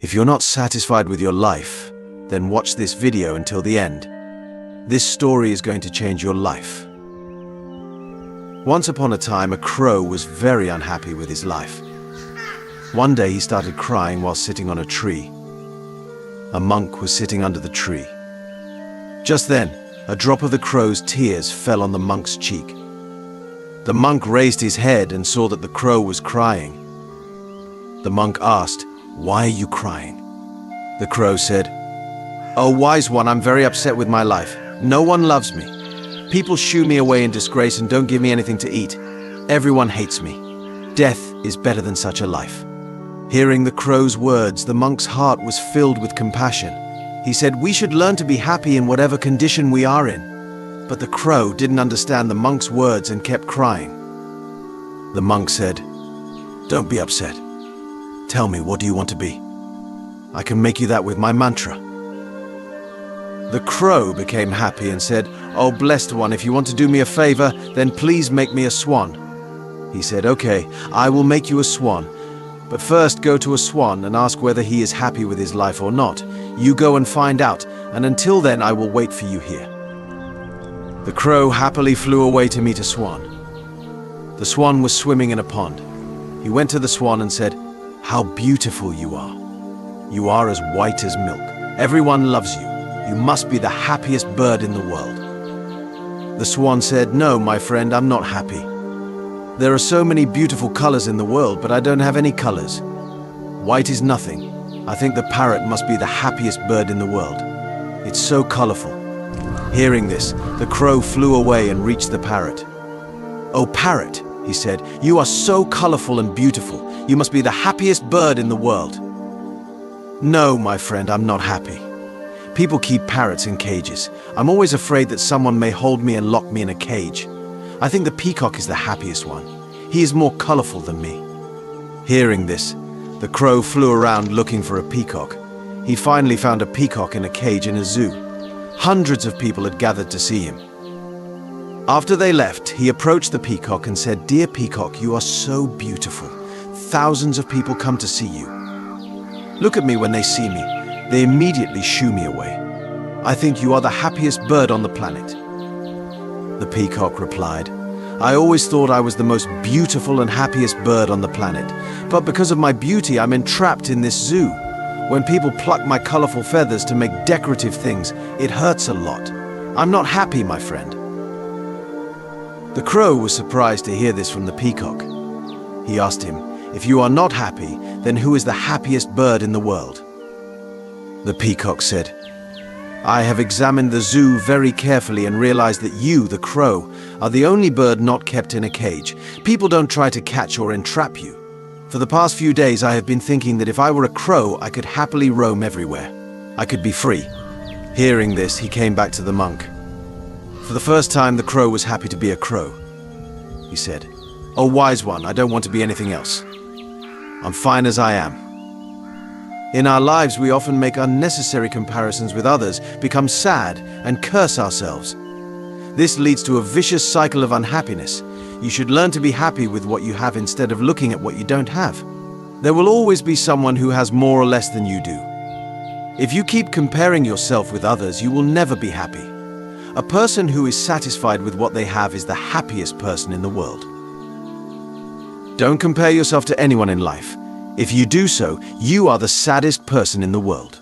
If you're not satisfied with your life, then watch this video until the end. This story is going to change your life. Once upon a time, a crow was very unhappy with his life. One day he started crying while sitting on a tree. A monk was sitting under the tree. Just then, a drop of the crow's tears fell on the monk's cheek. The monk raised his head and saw that the crow was crying. The monk asked, "Why are you crying?" The crow said, "Oh, wise one, I'm very upset with my life. No one loves me. People shoo me away in disgrace and don't give me anything to eat. Everyone hates me. Death is better than such a life." Hearing the crow's words, the monk's heart was filled with compassion. He said, "We should learn to be happy in whatever condition we are in." But the crow didn't understand the monk's words and kept crying. The monk said, "Don't be upset. Tell me, what do you want to be? I can make you that with my mantra." The crow became happy and said, "Oh, blessed one, if you want to do me a favor, then please make me a swan." He said, "Okay, I will make you a swan. But first go to a swan and ask whether he is happy with his life or not. You go and find out, and until then I will wait for you here." The crow happily flew away to meet a swan. The swan was swimming in a pond. He went to the swan and said, "How beautiful you are. You are as white as milk. Everyone loves you. You must be the happiest bird in the world." The swan said, "No, my friend, I'm not happy. There are so many beautiful colors in the world, but I don't have any colors. White is nothing. I think the parrot must be the happiest bird in the world. It's so colorful." Hearing this, the crow flew away and reached the parrot. "Oh, parrot," he said, "you are so colorful and beautiful. You must be the happiest bird in the world." "No, my friend, I'm not happy. People keep parrots in cages. I'm always afraid that someone may hold me and lock me in a cage. I think the peacock is the happiest one. He is more colorful than me." Hearing this, the crow flew around looking for a peacock. He finally found a peacock in a cage in a zoo. Hundreds of people had gathered to see him. After they left, he approached the peacock and said, "Dear peacock, you are so beautiful. Thousands of people come to see you. Look at me when they see me. They immediately shoo me away. I think you are the happiest bird on the planet." The peacock replied, "I always thought I was the most beautiful and happiest bird on the planet, but because of my beauty I'm entrapped in this zoo. When people pluck my colorful feathers to make decorative things, it hurts a lot. I'm not happy, my friend." The crow was surprised to hear this from the peacock. He asked him, "If you are not happy, then who is the happiest bird in the world?" The peacock said, "I have examined the zoo very carefully and realized that you, the crow, are the only bird not kept in a cage. People don't try to catch or entrap you. For the past few days I have been thinking that if I were a crow, I could happily roam everywhere. I could be free." Hearing this, he came back to the monk. For the first time, the crow was happy to be a crow. He said, "Oh, wise one, I don't want to be anything else. I'm fine as I am." In our lives, we often make unnecessary comparisons with others, become sad, and curse ourselves. This leads to a vicious cycle of unhappiness. You should learn to be happy with what you have instead of looking at what you don't have. There will always be someone who has more or less than you do. If you keep comparing yourself with others, you will never be happy. A person who is satisfied with what they have is the happiest person in the world. Don't compare yourself to anyone in life. If you do so, you are the saddest person in the world.